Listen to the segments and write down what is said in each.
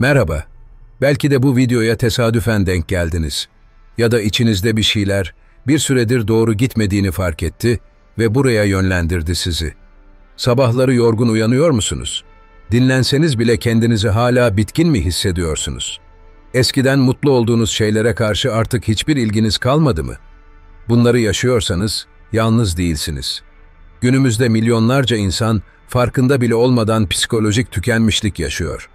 Merhaba. Belki de bu videoya tesadüfen denk geldiniz. Ya da içinizde bir şeyler bir süredir doğru gitmediğini fark etti ve buraya yönlendirdi sizi. Sabahları yorgun uyanıyor musunuz? Dinlenseniz bile kendinizi hala bitkin mi hissediyorsunuz? Eskiden mutlu olduğunuz şeylere karşı artık hiçbir ilginiz kalmadı mı? Bunları yaşıyorsanız yalnız değilsiniz. Günümüzde milyonlarca insan farkında bile olmadan psikolojik tükenmişlik yaşıyor.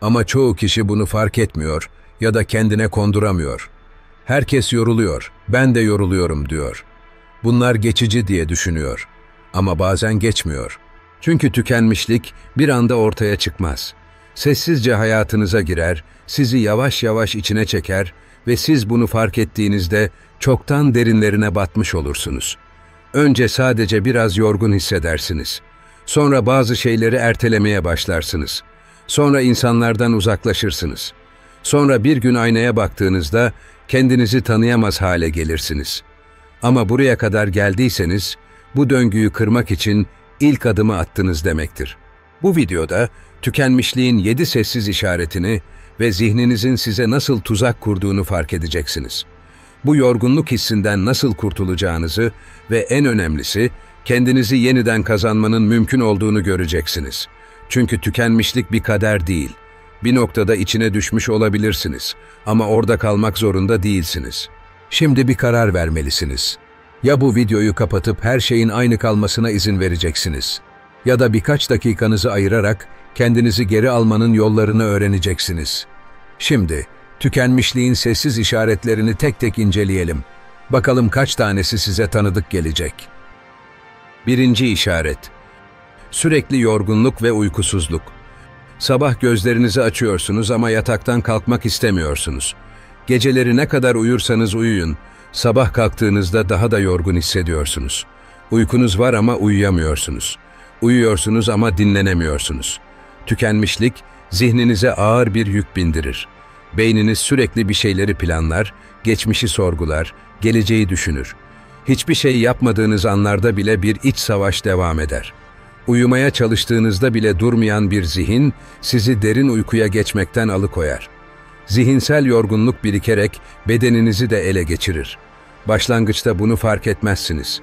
Ama çoğu kişi bunu fark etmiyor ya da kendine konduramıyor. Herkes yoruluyor, ben de yoruluyorum diyor. Bunlar geçici diye düşünüyor. Ama bazen geçmiyor. Çünkü tükenmişlik bir anda ortaya çıkmaz. Sessizce hayatınıza girer, sizi yavaş yavaş içine çeker ve siz bunu fark ettiğinizde çoktan derinlerine batmış olursunuz. Önce sadece biraz yorgun hissedersiniz. Sonra bazı şeyleri ertelemeye başlarsınız. Sonra insanlardan uzaklaşırsınız. Sonra bir gün aynaya baktığınızda kendinizi tanıyamaz hale gelirsiniz. Ama buraya kadar geldiyseniz bu döngüyü kırmak için ilk adımı attınız demektir. Bu videoda tükenmişliğin 7 sessiz işaretini ve zihninizin size nasıl tuzak kurduğunu fark edeceksiniz. Bu yorgunluk hissinden nasıl kurtulacağınızı ve en önemlisi kendinizi yeniden kazanmanın mümkün olduğunu göreceksiniz. Çünkü tükenmişlik bir kader değil. Bir noktada içine düşmüş olabilirsiniz ama orada kalmak zorunda değilsiniz. Şimdi bir karar vermelisiniz. Ya bu videoyu kapatıp her şeyin aynı kalmasına izin vereceksiniz ya da birkaç dakikanızı ayırarak kendinizi geri almanın yollarını öğreneceksiniz. Şimdi tükenmişliğin sessiz işaretlerini tek tek inceleyelim. Bakalım kaç tanesi size tanıdık gelecek. Birinci işaret. Sürekli yorgunluk ve uykusuzluk. Sabah gözlerinizi açıyorsunuz ama yataktan kalkmak istemiyorsunuz. Geceleri ne kadar uyursanız uyuyun, sabah kalktığınızda daha da yorgun hissediyorsunuz. Uykunuz var ama uyuyamıyorsunuz. Uyuyorsunuz ama dinlenemiyorsunuz. Tükenmişlik, zihninize ağır bir yük bindirir. Beyniniz sürekli bir şeyleri planlar, geçmişi sorgular, geleceği düşünür. Hiçbir şey yapmadığınız anlarda bile bir iç savaş devam eder. Uyumaya çalıştığınızda bile durmayan bir zihin sizi derin uykuya geçmekten alıkoyar. Zihinsel yorgunluk birikerek bedeninizi de ele geçirir. Başlangıçta bunu fark etmezsiniz.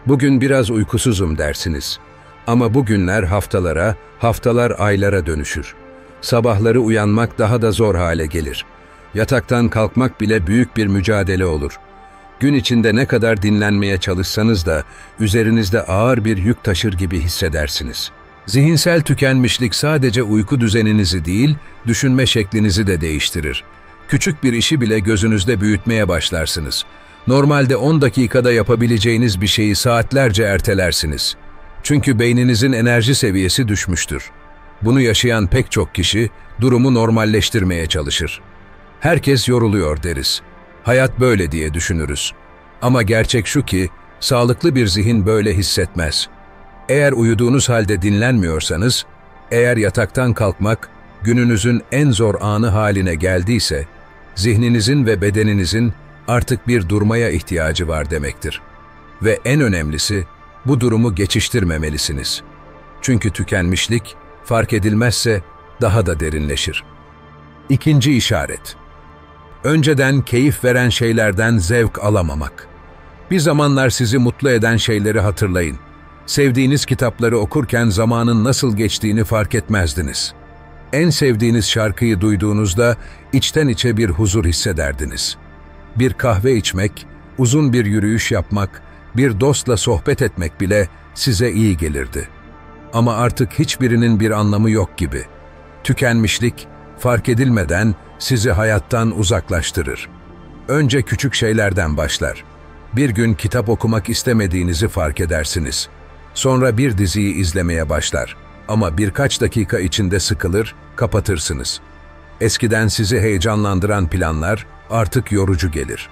Bugün biraz uykusuzum dersiniz. Ama bu günler haftalara, haftalar aylara dönüşür. Sabahları uyanmak daha da zor hale gelir. Yataktan kalkmak bile büyük bir mücadele olur. Gün içinde ne kadar dinlenmeye çalışsanız da üzerinizde ağır bir yük taşır gibi hissedersiniz. Zihinsel tükenmişlik sadece uyku düzeninizi değil, düşünme şeklinizi de değiştirir. Küçük bir işi bile gözünüzde büyütmeye başlarsınız. Normalde 10 dakikada yapabileceğiniz bir şeyi saatlerce ertelersiniz. Çünkü beyninizin enerji seviyesi düşmüştür. Bunu yaşayan pek çok kişi durumu normalleştirmeye çalışır. Herkes yoruluyor deriz. Hayat böyle diye düşünürüz. Ama gerçek şu ki, sağlıklı bir zihin böyle hissetmez. Eğer uyuduğunuz halde dinlenmiyorsanız, eğer yataktan kalkmak gününüzün en zor anı haline geldiyse, zihninizin ve bedeninizin artık bir durmaya ihtiyacı var demektir. Ve en önemlisi, bu durumu geçiştirmemelisiniz. Çünkü tükenmişlik, fark edilmezse daha da derinleşir. İkinci işaret. Önceden keyif veren şeylerden zevk alamamak. Bir zamanlar sizi mutlu eden şeyleri hatırlayın. Sevdiğiniz kitapları okurken zamanın nasıl geçtiğini fark etmezdiniz. En sevdiğiniz şarkıyı duyduğunuzda içten içe bir huzur hissederdiniz. Bir kahve içmek, uzun bir yürüyüş yapmak, bir dostla sohbet etmek bile size iyi gelirdi. Ama artık hiçbirinin bir anlamı yok gibi. Tükenmişlik, fark edilmeden sizi hayattan uzaklaştırır. Önce küçük şeylerden başlar. Bir gün kitap okumak istemediğinizi fark edersiniz. Sonra bir diziyi izlemeye başlar. Ama birkaç dakika içinde sıkılır, kapatırsınız. Eskiden sizi heyecanlandıran planlar artık yorucu gelir.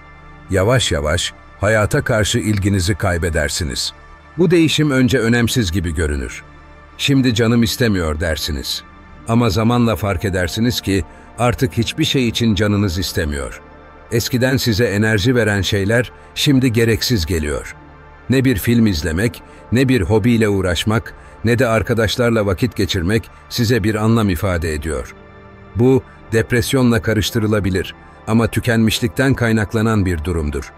Yavaş yavaş hayata karşı ilginizi kaybedersiniz. Bu değişim önce önemsiz gibi görünür. Şimdi canım istemiyor dersiniz. Ama zamanla fark edersiniz ki artık hiçbir şey için canınız istemiyor. Eskiden size enerji veren şeyler şimdi gereksiz geliyor. Ne bir film izlemek, ne bir hobiyle uğraşmak, ne de arkadaşlarla vakit geçirmek size bir anlam ifade ediyor. Bu depresyonla karıştırılabilir ama tükenmişlikten kaynaklanan bir durumdur.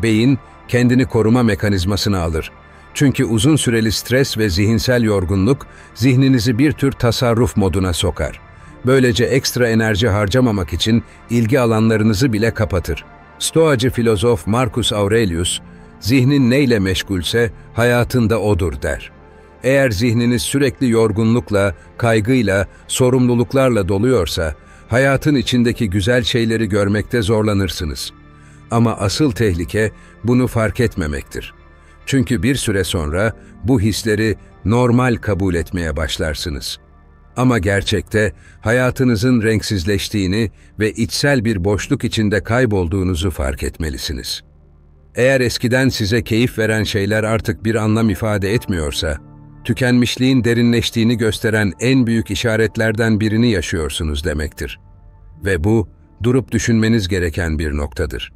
Beyin, kendini koruma mekanizmasını alır. Çünkü uzun süreli stres ve zihinsel yorgunluk, zihninizi bir tür tasarruf moduna sokar. Böylece ekstra enerji harcamamak için ilgi alanlarınızı bile kapatır. Stoacı filozof Marcus Aurelius, "Zihnin neyle meşgulse hayatında odur." der. Eğer zihniniz sürekli yorgunlukla, kaygıyla, sorumluluklarla doluyorsa, hayatın içindeki güzel şeyleri görmekte zorlanırsınız. Ama asıl tehlike bunu fark etmemektir. Çünkü bir süre sonra bu hisleri normal kabul etmeye başlarsınız. Ama gerçekte hayatınızın renksizleştiğini ve içsel bir boşluk içinde kaybolduğunuzu fark etmelisiniz. Eğer eskiden size keyif veren şeyler artık bir anlam ifade etmiyorsa, tükenmişliğin derinleştiğini gösteren en büyük işaretlerden birini yaşıyorsunuz demektir. Ve bu, durup düşünmeniz gereken bir noktadır.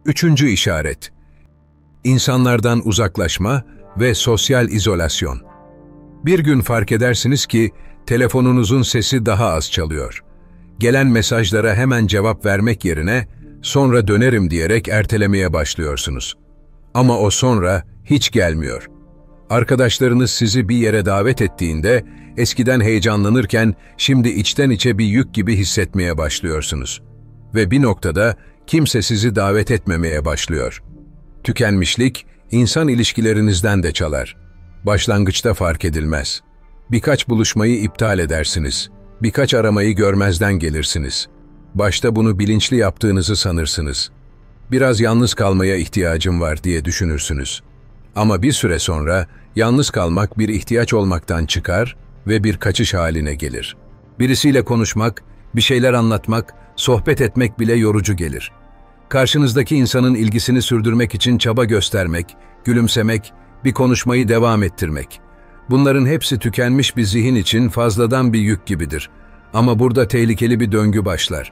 Üçüncü işaret: İnsanlardan uzaklaşma ve sosyal izolasyon. Bir gün fark edersiniz ki telefonunuzun sesi daha az çalıyor. Gelen mesajlara hemen cevap vermek yerine sonra dönerim diyerek ertelemeye başlıyorsunuz. Ama o sonra hiç gelmiyor. Arkadaşlarınız sizi bir yere davet ettiğinde eskiden heyecanlanırken şimdi içten içe bir yük gibi hissetmeye başlıyorsunuz. Ve bir noktada kimse sizi davet etmemeye başlıyor. Tükenmişlik, insan ilişkilerinizden de çalar. Başlangıçta fark edilmez. Birkaç buluşmayı iptal edersiniz. Birkaç aramayı görmezden gelirsiniz. Başta bunu bilinçli yaptığınızı sanırsınız. Biraz yalnız kalmaya ihtiyacım var diye düşünürsünüz. Ama bir süre sonra yalnız kalmak bir ihtiyaç olmaktan çıkar ve bir kaçış haline gelir. Birisiyle konuşmak, bir şeyler anlatmak, sohbet etmek bile yorucu gelir. Karşınızdaki insanın ilgisini sürdürmek için çaba göstermek, gülümsemek, bir konuşmayı devam ettirmek. Bunların hepsi tükenmiş bir zihin için fazladan bir yük gibidir. Ama burada tehlikeli bir döngü başlar.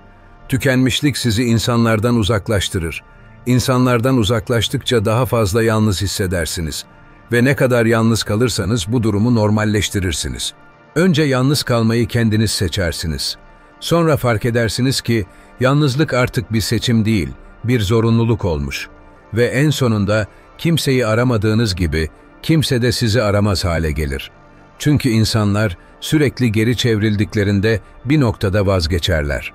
Tükenmişlik sizi insanlardan uzaklaştırır. İnsanlardan uzaklaştıkça daha fazla yalnız hissedersiniz. Ve ne kadar yalnız kalırsanız bu durumu normalleştirirsiniz. Önce yalnız kalmayı kendiniz seçersiniz. Sonra fark edersiniz ki yalnızlık artık bir seçim değil, bir zorunluluk olmuş. Ve en sonunda kimseyi aramadığınız gibi kimse de sizi aramaz hale gelir. Çünkü insanlar sürekli geri çevrildiklerinde bir noktada vazgeçerler.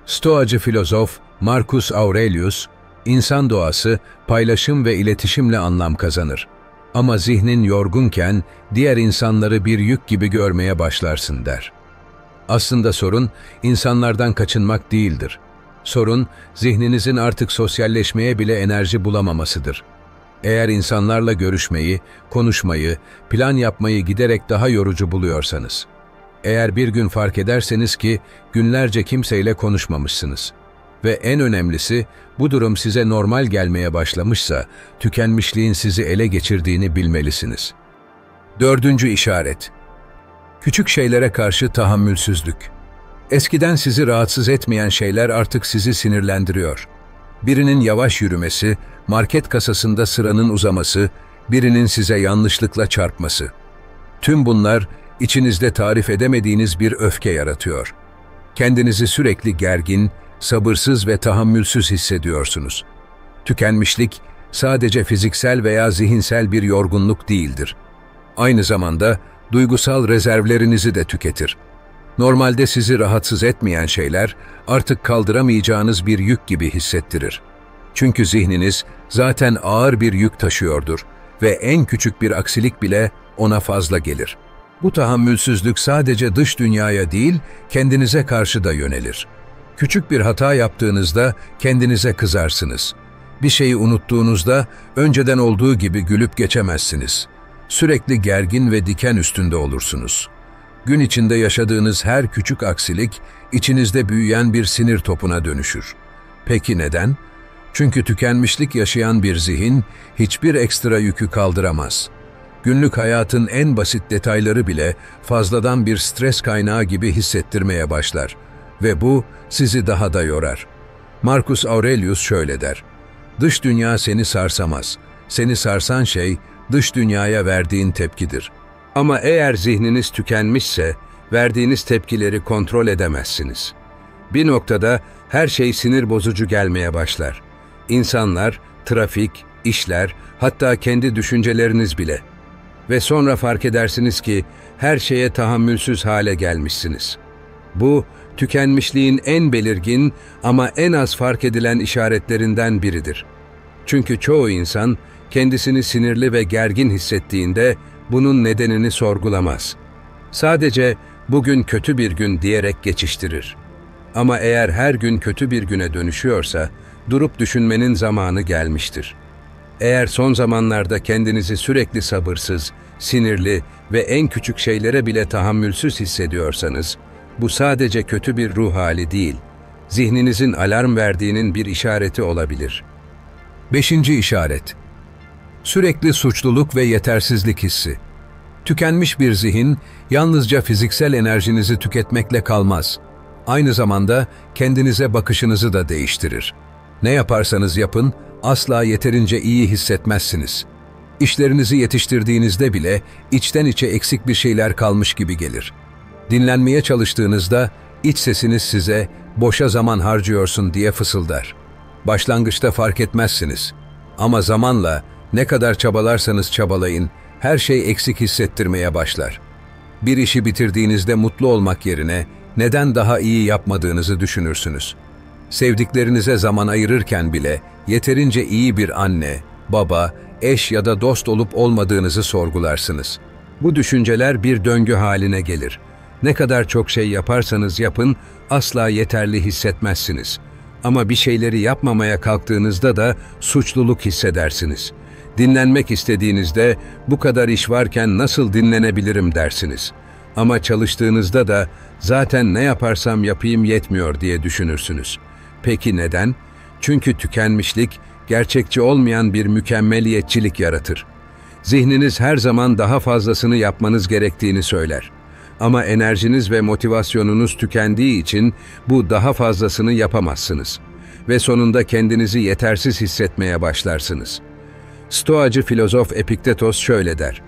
Stoacı filozof Marcus Aurelius, insan doğası paylaşım ve iletişimle anlam kazanır. Ama zihnin yorgunken diğer insanları bir yük gibi görmeye başlarsın der. Aslında sorun insanlardan kaçınmak değildir. Sorun zihninizin artık sosyalleşmeye bile enerji bulamamasıdır. Eğer insanlarla görüşmeyi, konuşmayı, plan yapmayı giderek daha yorucu buluyorsanız, eğer bir gün fark ederseniz ki günlerce kimseyle konuşmamışsınız ve en önemlisi bu durum size normal gelmeye başlamışsa, tükenmişliğin sizi ele geçirdiğini bilmelisiniz. Dördüncü işaret: küçük şeylere karşı tahammülsüzlük. Eskiden sizi rahatsız etmeyen şeyler artık sizi sinirlendiriyor. Birinin yavaş yürümesi, market kasasında sıranın uzaması, birinin size yanlışlıkla çarpması. Tüm bunlar içinizde tarif edemediğiniz bir öfke yaratıyor. Kendinizi sürekli gergin, sabırsız ve tahammülsüz hissediyorsunuz. Tükenmişlik sadece fiziksel veya zihinsel bir yorgunluk değildir. Aynı zamanda duygusal rezervlerinizi de tüketir. Normalde sizi rahatsız etmeyen şeyler artık kaldıramayacağınız bir yük gibi hissettirir. Çünkü zihniniz zaten ağır bir yük taşıyordur ve en küçük bir aksilik bile ona fazla gelir. Bu tahammülsüzlük sadece dış dünyaya değil, kendinize karşı da yönelir. Küçük bir hata yaptığınızda kendinize kızarsınız. Bir şeyi unuttuğunuzda önceden olduğu gibi gülüp geçemezsiniz. Sürekli gergin ve diken üstünde olursunuz. Gün içinde yaşadığınız her küçük aksilik içinizde büyüyen bir sinir topuna dönüşür. Peki neden? Çünkü tükenmişlik yaşayan bir zihin hiçbir ekstra yükü kaldıramaz. Günlük hayatın en basit detayları bile fazladan bir stres kaynağı gibi hissettirmeye başlar ve bu sizi daha da yorar. Marcus Aurelius şöyle der: "Dış dünya seni sarsamaz. Seni sarsan şey dış dünyaya verdiğin tepkidir. Ama eğer zihniniz tükenmişse verdiğiniz tepkileri kontrol edemezsiniz. Bir noktada her şey sinir bozucu gelmeye başlar. İnsanlar, trafik, işler, hatta kendi düşünceleriniz bile. Ve sonra fark edersiniz ki her şeye tahammülsüz hale gelmişsiniz. Bu, tükenmişliğin en belirgin ama en az fark edilen işaretlerinden biridir. Çünkü çoğu insan kendisini sinirli ve gergin hissettiğinde bunun nedenini sorgulamaz. Sadece bugün kötü bir gün diyerek geçiştirir. Ama eğer her gün kötü bir güne dönüşüyorsa, durup düşünmenin zamanı gelmiştir. Eğer son zamanlarda kendinizi sürekli sabırsız, sinirli ve en küçük şeylere bile tahammülsüz hissediyorsanız, bu sadece kötü bir ruh hali değil, zihninizin alarm verdiğinin bir işareti olabilir. 5. işaret. Sürekli suçluluk ve yetersizlik hissi. Tükenmiş bir zihin, yalnızca fiziksel enerjinizi tüketmekle kalmaz. Aynı zamanda kendinize bakışınızı da değiştirir. Ne yaparsanız yapın, asla yeterince iyi hissetmezsiniz. İşlerinizi yetiştirdiğinizde bile içten içe eksik bir şeyler kalmış gibi gelir. Dinlenmeye çalıştığınızda iç sesiniz size "boşa zaman harcıyorsun" diye fısıldar. Başlangıçta fark etmezsiniz. Ama zamanla ne kadar çabalarsanız çabalayın, her şey eksik hissettirmeye başlar. Bir işi bitirdiğinizde mutlu olmak yerine neden daha iyi yapmadığınızı düşünürsünüz. Sevdiklerinize zaman ayırırken bile yeterince iyi bir anne, baba, eş ya da dost olup olmadığınızı sorgularsınız. Bu düşünceler bir döngü haline gelir. Ne kadar çok şey yaparsanız yapın, asla yeterli hissetmezsiniz. Ama bir şeyleri yapmamaya kalktığınızda da suçluluk hissedersiniz. Dinlenmek istediğinizde bu kadar iş varken nasıl dinlenebilirim dersiniz. Ama çalıştığınızda da zaten ne yaparsam yapayım yetmiyor diye düşünürsünüz. Peki neden? Çünkü tükenmişlik gerçekçi olmayan bir mükemmeliyetçilik yaratır. Zihniniz her zaman daha fazlasını yapmanız gerektiğini söyler. Ama enerjiniz ve motivasyonunuz tükendiği için bu daha fazlasını yapamazsınız. Ve sonunda kendinizi yetersiz hissetmeye başlarsınız. Stoacı filozof Epiktetos şöyle der: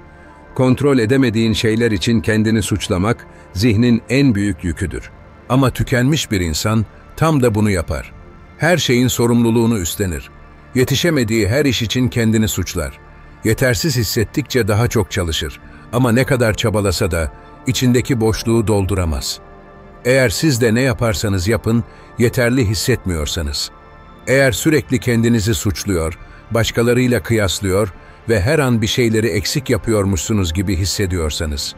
"Kontrol edemediğin şeyler için kendini suçlamak, zihnin en büyük yüküdür." Ama tükenmiş bir insan tam da bunu yapar. Her şeyin sorumluluğunu üstlenir. Yetişemediği her iş için kendini suçlar. Yetersiz hissettikçe daha çok çalışır. Ama ne kadar çabalasa da içindeki boşluğu dolduramaz. Eğer siz de ne yaparsanız yapın, yeterli hissetmiyorsanız, eğer sürekli kendinizi suçluyor, başkalarıyla kıyaslıyor ve her an bir şeyleri eksik yapıyormuşsunuz gibi hissediyorsanız,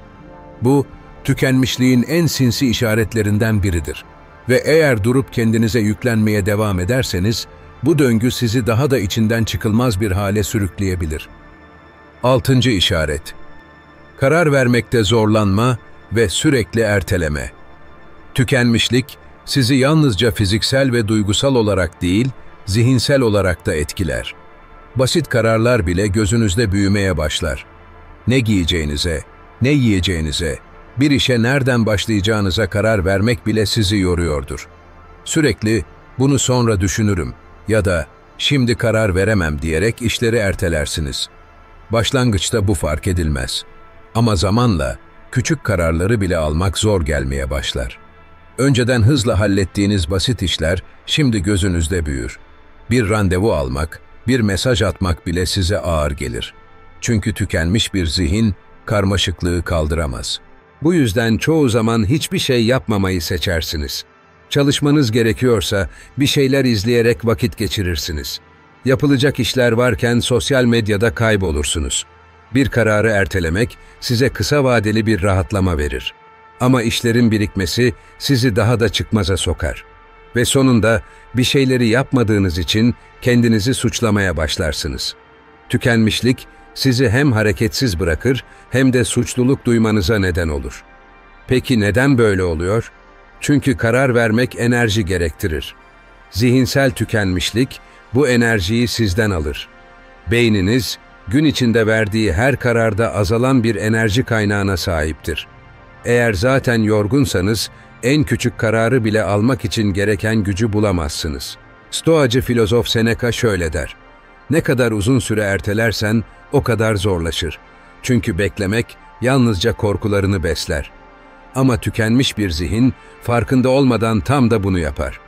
bu, tükenmişliğin en sinsi işaretlerinden biridir. Ve eğer durup kendinize yüklenmeye devam ederseniz, bu döngü sizi daha da içinden çıkılmaz bir hale sürükleyebilir. 6. işaret. Karar vermekte zorlanma ve sürekli erteleme. Tükenmişlik, sizi yalnızca fiziksel ve duygusal olarak değil, zihinsel olarak da etkiler. Basit kararlar bile gözünüzde büyümeye başlar. Ne giyeceğinize, ne yiyeceğinize, bir işe nereden başlayacağınıza karar vermek bile sizi yoruyordur. Sürekli "bunu sonra düşünürüm" ya da "şimdi karar veremem" diyerek işleri ertelersiniz. Başlangıçta bu fark edilmez. Ama zamanla küçük kararları bile almak zor gelmeye başlar. Önceden hızla hallettiğiniz basit işler şimdi gözünüzde büyür. Bir randevu almak, bir mesaj atmak bile size ağır gelir. Çünkü tükenmiş bir zihin karmaşıklığı kaldıramaz. Bu yüzden çoğu zaman hiçbir şey yapmamayı seçersiniz. Çalışmanız gerekiyorsa bir şeyler izleyerek vakit geçirirsiniz. Yapılacak işler varken sosyal medyada kaybolursunuz. Bir kararı ertelemek size kısa vadeli bir rahatlama verir. Ama işlerin birikmesi sizi daha da çıkmaza sokar. Ve sonunda bir şeyleri yapmadığınız için kendinizi suçlamaya başlarsınız. Tükenmişlik sizi hem hareketsiz bırakır hem de suçluluk duymanıza neden olur. Peki neden böyle oluyor? Çünkü karar vermek enerji gerektirir. Zihinsel tükenmişlik bu enerjiyi sizden alır. Beyniniz, gün içinde verdiği her kararda azalan bir enerji kaynağına sahiptir. Eğer zaten yorgunsanız, en küçük kararı bile almak için gereken gücü bulamazsınız. Stoacı filozof Seneca şöyle der: "Ne kadar uzun süre ertelersen o kadar zorlaşır. Çünkü beklemek yalnızca korkularını besler." Ama tükenmiş bir zihin farkında olmadan tam da bunu yapar.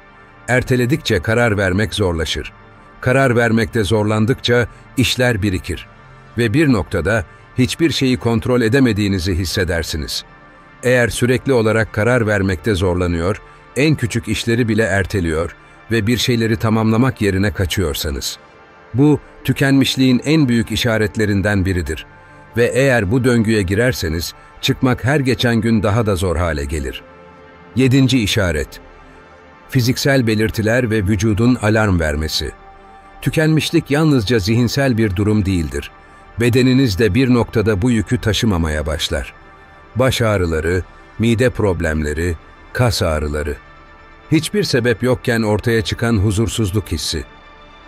Erteledikçe karar vermek zorlaşır. Karar vermekte zorlandıkça işler birikir. Ve bir noktada hiçbir şeyi kontrol edemediğinizi hissedersiniz. Eğer sürekli olarak karar vermekte zorlanıyor, en küçük işleri bile erteliyor ve bir şeyleri tamamlamak yerine kaçıyorsanız. Bu, tükenmişliğin en büyük işaretlerinden biridir. Ve eğer bu döngüye girerseniz, çıkmak her geçen gün daha da zor hale gelir. 7. işaret. Fiziksel belirtiler ve vücudun alarm vermesi. Tükenmişlik yalnızca zihinsel bir durum değildir. Bedeniniz de bir noktada bu yükü taşımamaya başlar. Baş ağrıları, mide problemleri, kas ağrıları. Hiçbir sebep yokken ortaya çıkan huzursuzluk hissi.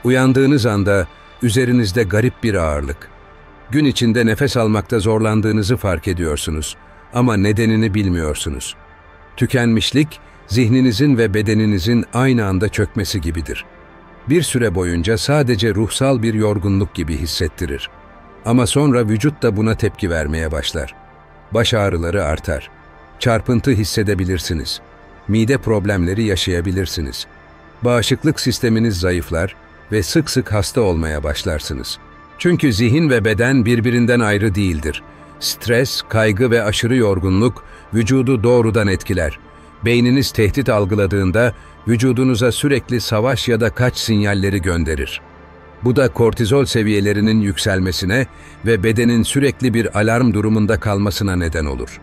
Uyandığınız anda üzerinizde garip bir ağırlık. Gün içinde nefes almakta zorlandığınızı fark ediyorsunuz ama nedenini bilmiyorsunuz. Tükenmişlik, zihninizin ve bedeninizin aynı anda çökmesi gibidir. Bir süre boyunca sadece ruhsal bir yorgunluk gibi hissettirir. Ama sonra vücut da buna tepki vermeye başlar. Baş ağrıları artar. Çarpıntı hissedebilirsiniz. Mide problemleri yaşayabilirsiniz. Bağışıklık sisteminiz zayıflar ve sık sık hasta olmaya başlarsınız. Çünkü zihin ve beden birbirinden ayrı değildir. Stres, kaygı ve aşırı yorgunluk vücudu doğrudan etkiler. Beyniniz tehdit algıladığında vücudunuza sürekli savaş ya da kaç sinyalleri gönderir. Bu da kortizol seviyelerinin yükselmesine ve bedenin sürekli bir alarm durumunda kalmasına neden olur.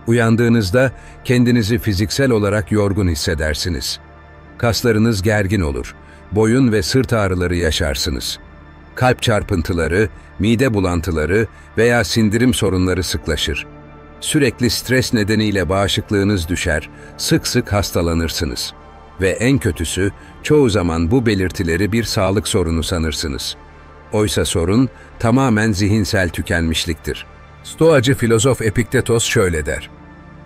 Uyandığınızda kendinizi fiziksel olarak yorgun hissedersiniz. Kaslarınız gergin olur, boyun ve sırt ağrıları yaşarsınız. Kalp çarpıntıları, mide bulantıları veya sindirim sorunları sıklaşır. Sürekli stres nedeniyle bağışıklığınız düşer, sık sık hastalanırsınız. Ve en kötüsü, çoğu zaman bu belirtileri bir sağlık sorunu sanırsınız. Oysa sorun tamamen zihinsel tükenmişliktir. Stoacı filozof Epiktetos şöyle der: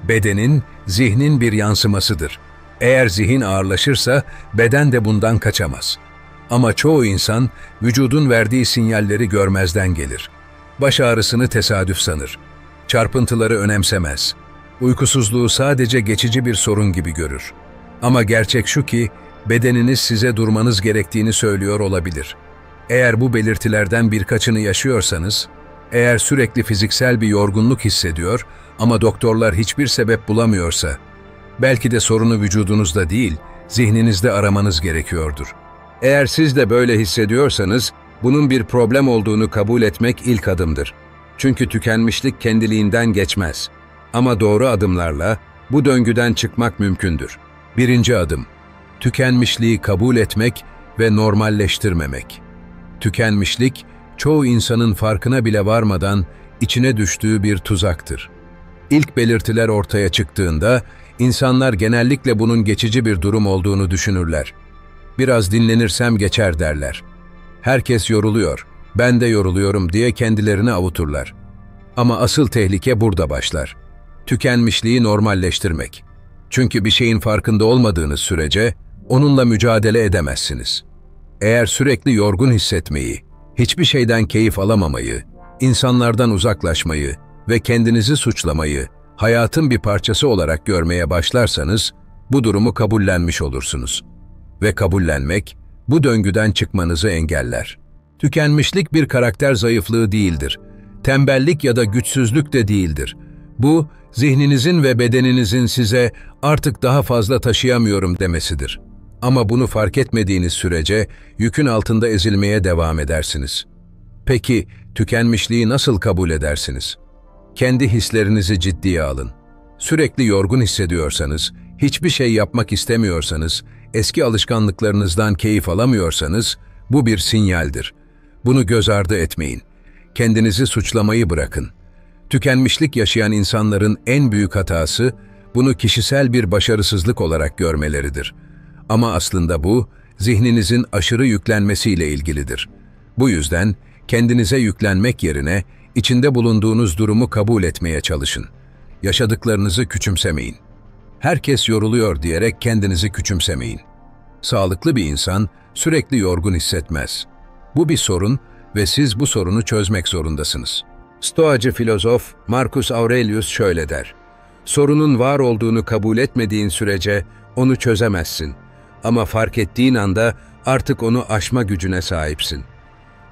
"Bedenin, zihnin bir yansımasıdır. Eğer zihin ağırlaşırsa, beden de bundan kaçamaz." Ama çoğu insan, vücudun verdiği sinyalleri görmezden gelir. Baş ağrısını tesadüf sanır. Çarpıntıları önemsemez. Uykusuzluğu sadece geçici bir sorun gibi görür. Ama gerçek şu ki, bedeniniz size durmanız gerektiğini söylüyor olabilir. Eğer bu belirtilerden birkaçını yaşıyorsanız, eğer sürekli fiziksel bir yorgunluk hissediyor ama doktorlar hiçbir sebep bulamıyorsa, belki de sorunu vücudunuzda değil, zihninizde aramanız gerekiyordur. Eğer siz de böyle hissediyorsanız, bunun bir problem olduğunu kabul etmek ilk adımdır. Çünkü tükenmişlik kendiliğinden geçmez. Ama doğru adımlarla bu döngüden çıkmak mümkündür. 1. adım: tükenmişliği kabul etmek ve normalleştirmemek. Tükenmişlik, çoğu insanın farkına bile varmadan içine düştüğü bir tuzaktır. İlk belirtiler ortaya çıktığında, insanlar genellikle bunun geçici bir durum olduğunu düşünürler. "Biraz dinlenirsem geçer" derler. "Herkes yoruluyor, ben de yoruluyorum" diye kendilerini avuturlar. Ama asıl tehlike burada başlar. Tükenmişliği normalleştirmek. Çünkü bir şeyin farkında olmadığınız sürece onunla mücadele edemezsiniz. Eğer sürekli yorgun hissetmeyi, hiçbir şeyden keyif alamamayı, insanlardan uzaklaşmayı ve kendinizi suçlamayı hayatın bir parçası olarak görmeye başlarsanız, bu durumu kabullenmiş olursunuz. Ve kabullenmek, bu döngüden çıkmanızı engeller. Tükenmişlik bir karakter zayıflığı değildir. Tembellik ya da güçsüzlük de değildir. Bu, zihninizin ve bedeninizin size "artık daha fazla taşıyamıyorum" demesidir. Ama bunu fark etmediğiniz sürece yükün altında ezilmeye devam edersiniz. Peki, tükenmişliği nasıl kabul edersiniz? Kendi hislerinizi ciddiye alın. Sürekli yorgun hissediyorsanız, hiçbir şey yapmak istemiyorsanız, eski alışkanlıklarınızdan keyif alamıyorsanız, bu bir sinyaldir. Bunu göz ardı etmeyin. Kendinizi suçlamayı bırakın. Tükenmişlik yaşayan insanların en büyük hatası, bunu kişisel bir başarısızlık olarak görmeleridir. Ama aslında bu, zihninizin aşırı yüklenmesiyle ilgilidir. Bu yüzden, kendinize yüklenmek yerine, içinde bulunduğunuz durumu kabul etmeye çalışın. Yaşadıklarınızı küçümsemeyin. "Herkes yoruluyor" diyerek kendinizi küçümsemeyin. Sağlıklı bir insan sürekli yorgun hissetmez. Bu bir sorun ve siz bu sorunu çözmek zorundasınız. Stoacı filozof Marcus Aurelius şöyle der: Sorunun var olduğunu kabul etmediğin sürece onu çözemezsin. Ama fark ettiğin anda artık onu aşma gücüne sahipsin.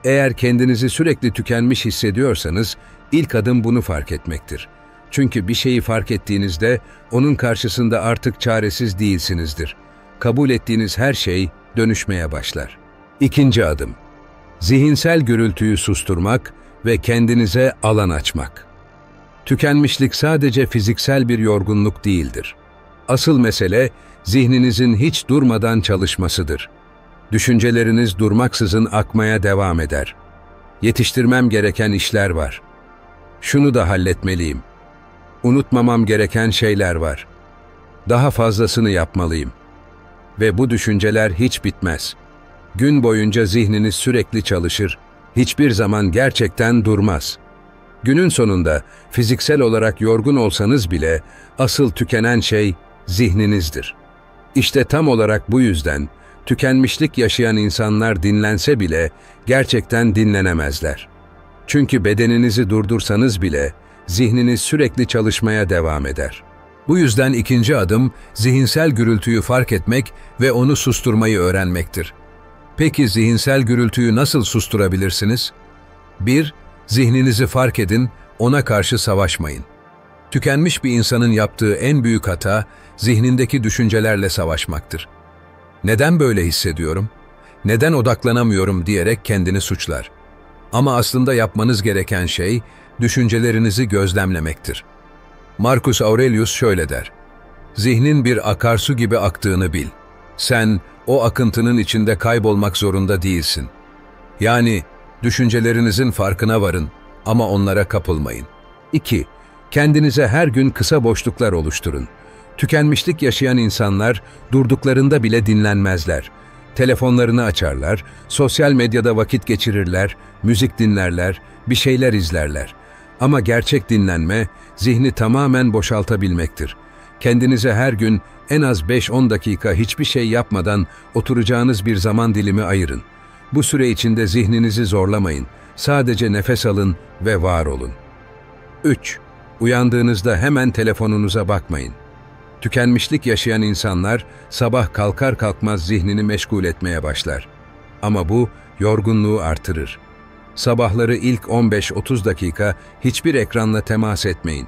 Eğer kendinizi sürekli tükenmiş hissediyorsanız, ilk adım bunu fark etmektir. Çünkü bir şeyi fark ettiğinizde onun karşısında artık çaresiz değilsinizdir. Kabul ettiğiniz her şey dönüşmeye başlar. İkinci adım, zihinsel gürültüyü susturmak ve kendinize alan açmak. Tükenmişlik sadece fiziksel bir yorgunluk değildir. Asıl mesele zihninizin hiç durmadan çalışmasıdır. Düşünceleriniz durmaksızın akmaya devam eder. Yetiştirmem gereken işler var. Şunu da halletmeliyim. Unutmamam gereken şeyler var. Daha fazlasını yapmalıyım. Ve bu düşünceler hiç bitmez. Gün boyunca zihniniz sürekli çalışır, hiçbir zaman gerçekten durmaz. Günün sonunda fiziksel olarak yorgun olsanız bile asıl tükenen şey zihninizdir. İşte tam olarak bu yüzden tükenmişlik yaşayan insanlar dinlense bile gerçekten dinlenemezler. Çünkü bedeninizi durdursanız bile zihniniz sürekli çalışmaya devam eder. Bu yüzden ikinci adım zihinsel gürültüyü fark etmek ve onu susturmayı öğrenmektir. Peki zihinsel gürültüyü nasıl susturabilirsiniz? 1. Zihninizi fark edin, ona karşı savaşmayın. Tükenmiş bir insanın yaptığı en büyük hata, zihnindeki düşüncelerle savaşmaktır. Neden böyle hissediyorum? Neden odaklanamıyorum diyerek kendini suçlar. Ama aslında yapmanız gereken şey, düşüncelerinizi gözlemlemektir. Marcus Aurelius şöyle der: "Zihnin bir akarsu gibi aktığını bil. Sen, o akıntının içinde kaybolmak zorunda değilsin." Yani, düşüncelerinizin farkına varın ama onlara kapılmayın. 2. Kendinize her gün kısa boşluklar oluşturun. Tükenmişlik yaşayan insanlar durduklarında bile dinlenmezler. Telefonlarını açarlar, sosyal medyada vakit geçirirler, müzik dinlerler, bir şeyler izlerler. Ama gerçek dinlenme, zihni tamamen boşaltabilmektir. Kendinize her gün en az 5-10 dakika hiçbir şey yapmadan oturacağınız bir zaman dilimi ayırın. Bu süre içinde zihninizi zorlamayın. Sadece nefes alın ve var olun. 3. Uyandığınızda hemen telefonunuza bakmayın. Tükenmişlik yaşayan insanlar sabah kalkar kalkmaz zihnini meşgul etmeye başlar. Ama bu yorgunluğu artırır. Sabahları ilk 15-30 dakika hiçbir ekranla temas etmeyin.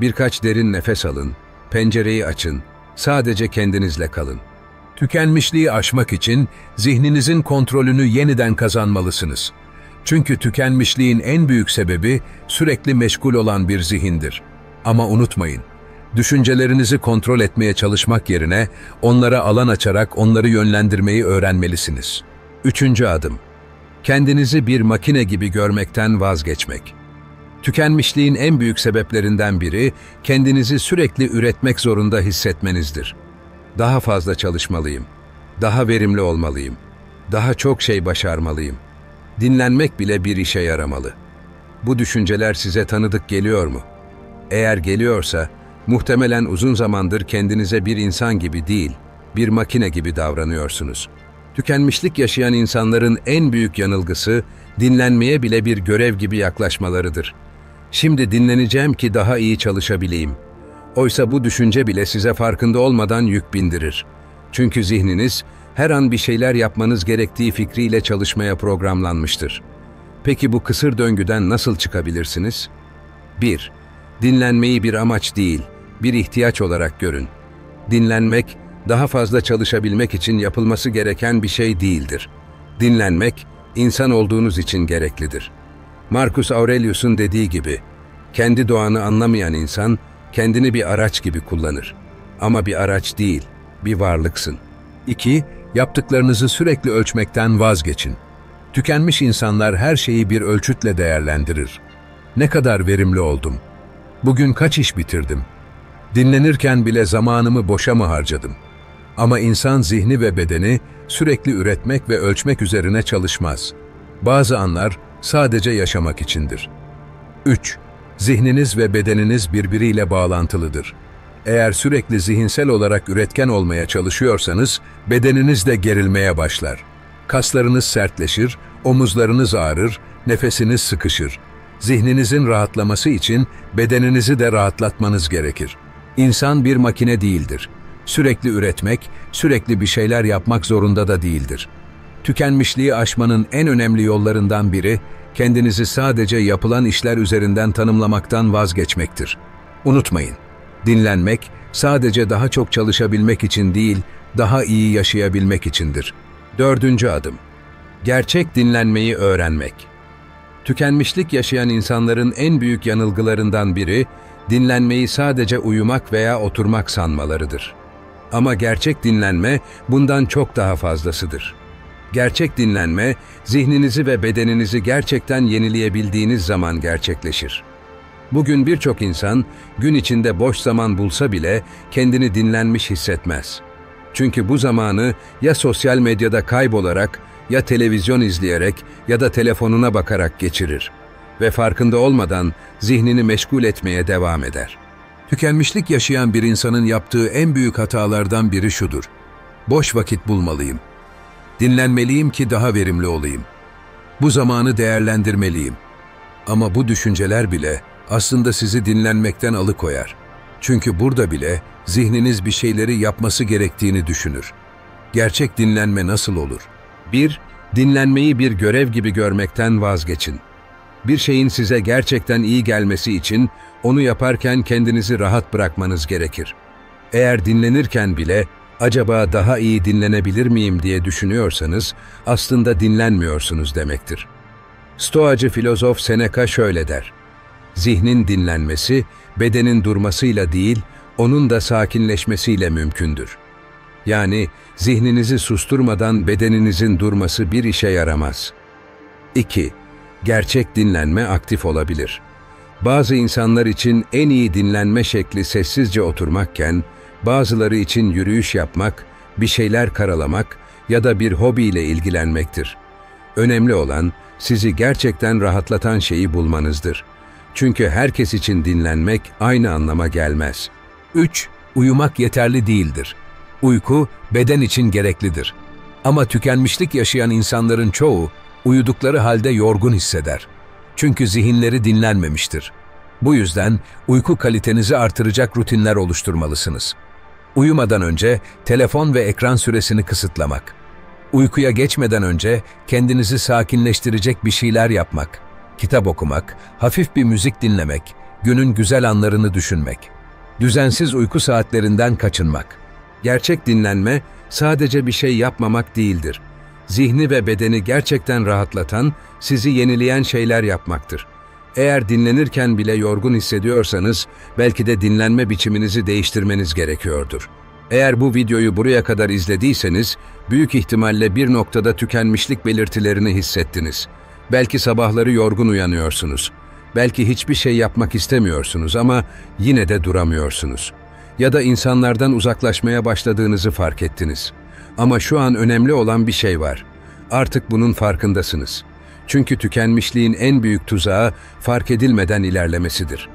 Birkaç derin nefes alın, pencereyi açın, sadece kendinizle kalın. Tükenmişliği aşmak için zihninizin kontrolünü yeniden kazanmalısınız. Çünkü tükenmişliğin en büyük sebebi sürekli meşgul olan bir zihindir. Ama unutmayın, düşüncelerinizi kontrol etmeye çalışmak yerine onlara alan açarak onları yönlendirmeyi öğrenmelisiniz. Üçüncü adım, kendinizi bir makine gibi görmekten vazgeçmek. Tükenmişliğin en büyük sebeplerinden biri, kendinizi sürekli üretmek zorunda hissetmenizdir. Daha fazla çalışmalıyım, daha verimli olmalıyım, daha çok şey başarmalıyım. Dinlenmek bile bir işe yaramalı. Bu düşünceler size tanıdık geliyor mu? Eğer geliyorsa, muhtemelen uzun zamandır kendinize bir insan gibi değil, bir makine gibi davranıyorsunuz. Tükenmişlik yaşayan insanların en büyük yanılgısı, dinlenmeye bile bir görev gibi yaklaşmalarıdır. Şimdi dinleneceğim ki daha iyi çalışabileyim. Oysa bu düşünce bile size farkında olmadan yük bindirir. Çünkü zihniniz, her an bir şeyler yapmanız gerektiği fikriyle çalışmaya programlanmıştır. Peki bu kısır döngüden nasıl çıkabilirsiniz? 1. Dinlenmeyi bir amaç değil, bir ihtiyaç olarak görün. Dinlenmek, daha fazla çalışabilmek için yapılması gereken bir şey değildir. Dinlenmek, insan olduğunuz için gereklidir. Marcus Aurelius'un dediği gibi, kendi doğanı anlamayan insan, kendini bir araç gibi kullanır. Ama bir araç değil, bir varlıksın. 2. Yaptıklarınızı sürekli ölçmekten vazgeçin. Tükenmiş insanlar her şeyi bir ölçütle değerlendirir. Ne kadar verimli oldum? Bugün kaç iş bitirdim? Dinlenirken bile zamanımı boşa mı harcadım? Ama insan zihni ve bedeni sürekli üretmek ve ölçmek üzerine çalışmaz. Bazı anlar sadece yaşamak içindir. 3. Zihniniz ve bedeniniz birbiriyle bağlantılıdır. Eğer sürekli zihinsel olarak üretken olmaya çalışıyorsanız, bedeniniz de gerilmeye başlar. Kaslarınız sertleşir, omuzlarınız ağrır, nefesiniz sıkışır. Zihninizin rahatlaması için bedeninizi de rahatlatmanız gerekir. İnsan bir makine değildir. Sürekli üretmek, sürekli bir şeyler yapmak zorunda da değildir. Tükenmişliği aşmanın en önemli yollarından biri, kendinizi sadece yapılan işler üzerinden tanımlamaktan vazgeçmektir. Unutmayın, dinlenmek sadece daha çok çalışabilmek için değil, daha iyi yaşayabilmek içindir. 4. adım. Gerçek dinlenmeyi öğrenmek. Tükenmişlik yaşayan insanların en büyük yanılgılarından biri, dinlenmeyi sadece uyumak veya oturmak sanmalarıdır. Ama gerçek dinlenme bundan çok daha fazlasıdır. Gerçek dinlenme, zihninizi ve bedeninizi gerçekten yenileyebildiğiniz zaman gerçekleşir. Bugün birçok insan, gün içinde boş zaman bulsa bile kendini dinlenmiş hissetmez. Çünkü bu zamanı ya sosyal medyada kaybolarak, ya televizyon izleyerek ya da telefonuna bakarak geçirir ve farkında olmadan zihnini meşgul etmeye devam eder. Tükenmişlik yaşayan bir insanın yaptığı en büyük hatalardan biri şudur: boş vakit bulmalıyım. Dinlenmeliyim ki daha verimli olayım. Bu zamanı değerlendirmeliyim. Ama bu düşünceler bile aslında sizi dinlenmekten alıkoyar. Çünkü burada bile zihniniz bir şeyleri yapması gerektiğini düşünür. Gerçek dinlenme nasıl olur? 1. Dinlenmeyi bir görev gibi görmekten vazgeçin. Bir şeyin size gerçekten iyi gelmesi için onu yaparken kendinizi rahat bırakmanız gerekir. Eğer dinlenirken bile acaba daha iyi dinlenebilir miyim diye düşünüyorsanız aslında dinlenmiyorsunuz demektir. Stoacı filozof Seneca şöyle der: zihnin dinlenmesi bedenin durmasıyla değil, onun da sakinleşmesiyle mümkündür. Yani zihninizi susturmadan bedeninizin durması bir işe yaramaz. 2. Gerçek dinlenme aktif olabilir. Bazı insanlar için en iyi dinlenme şekli sessizce oturmakken, bazıları için yürüyüş yapmak, bir şeyler karalamak ya da bir hobiyle ilgilenmektir. Önemli olan sizi gerçekten rahatlatan şeyi bulmanızdır. Çünkü herkes için dinlenmek aynı anlama gelmez. 3. Uyumak yeterli değildir. Uyku beden için gereklidir. Ama tükenmişlik yaşayan insanların çoğu uyudukları halde yorgun hisseder. Çünkü zihinleri dinlenmemiştir. Bu yüzden uyku kalitenizi artıracak rutinler oluşturmalısınız. Uyumadan önce telefon ve ekran süresini kısıtlamak. Uykuya geçmeden önce kendinizi sakinleştirecek bir şeyler yapmak. Kitap okumak, hafif bir müzik dinlemek, günün güzel anlarını düşünmek. Düzensiz uyku saatlerinden kaçınmak. Gerçek dinlenme sadece bir şey yapmamak değildir. Zihni ve bedeni gerçekten rahatlatan, sizi yenileyen şeyler yapmaktır. Eğer dinlenirken bile yorgun hissediyorsanız, belki de dinlenme biçiminizi değiştirmeniz gerekiyordur. Eğer bu videoyu buraya kadar izlediyseniz, büyük ihtimalle bir noktada tükenmişlik belirtilerini hissettiniz. Belki sabahları yorgun uyanıyorsunuz. Belki hiçbir şey yapmak istemiyorsunuz ama yine de duramıyorsunuz. Ya da insanlardan uzaklaşmaya başladığınızı fark ettiniz. Ama şu an önemli olan bir şey var. Artık bunun farkındasınız. Çünkü tükenmişliğin en büyük tuzağı fark edilmeden ilerlemesidir.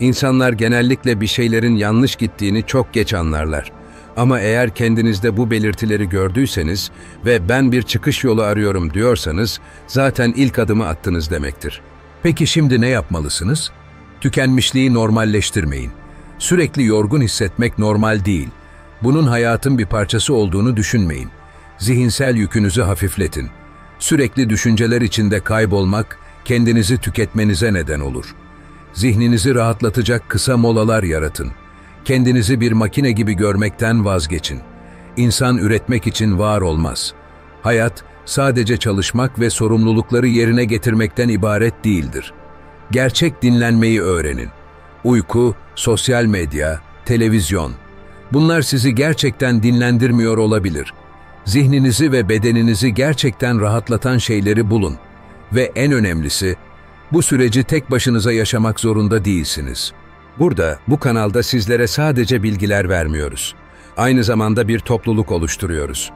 İnsanlar genellikle bir şeylerin yanlış gittiğini çok geç anlarlar. Ama eğer kendinizde bu belirtileri gördüyseniz ve ben bir çıkış yolu arıyorum diyorsanız zaten ilk adımı attınız demektir. Peki şimdi ne yapmalısınız? Tükenmişliği normalleştirmeyin. Sürekli yorgun hissetmek normal değil. Bunun hayatın bir parçası olduğunu düşünmeyin. Zihinsel yükünüzü hafifletin. Sürekli düşünceler içinde kaybolmak, kendinizi tüketmenize neden olur. Zihninizi rahatlatacak kısa molalar yaratın. Kendinizi bir makine gibi görmekten vazgeçin. İnsan üretmek için var olmaz. Hayat, sadece çalışmak ve sorumlulukları yerine getirmekten ibaret değildir. Gerçek dinlenmeyi öğrenin. Uyku, sosyal medya, televizyon. Bunlar sizi gerçekten dinlendirmiyor olabilir. Zihninizi ve bedeninizi gerçekten rahatlatan şeyleri bulun. Ve en önemlisi, bu süreci tek başınıza yaşamak zorunda değilsiniz. Burada, bu kanalda sizlere sadece bilgiler vermiyoruz. Aynı zamanda bir topluluk oluşturuyoruz.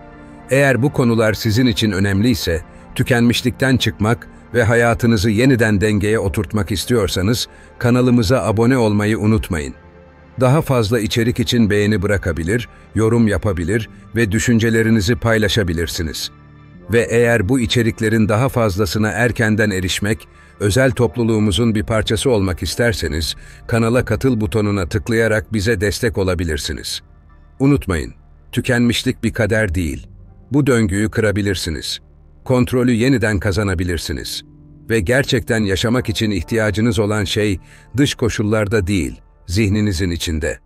Eğer bu konular sizin için önemliyse, tükenmişlikten çıkmak ve hayatınızı yeniden dengeye oturtmak istiyorsanız, kanalımıza abone olmayı unutmayın. Daha fazla içerik için beğeni bırakabilir, yorum yapabilir ve düşüncelerinizi paylaşabilirsiniz. Ve eğer bu içeriklerin daha fazlasına erkenden erişmek, Özel topluluğumuzun bir parçası olmak isterseniz, kanala katıl butonuna tıklayarak bize destek olabilirsiniz. Unutmayın, tükenmişlik bir kader değil. Bu döngüyü kırabilirsiniz. Kontrolü yeniden kazanabilirsiniz. Ve gerçekten yaşamak için ihtiyacınız olan şey dış koşullarda değil, zihninizin içinde.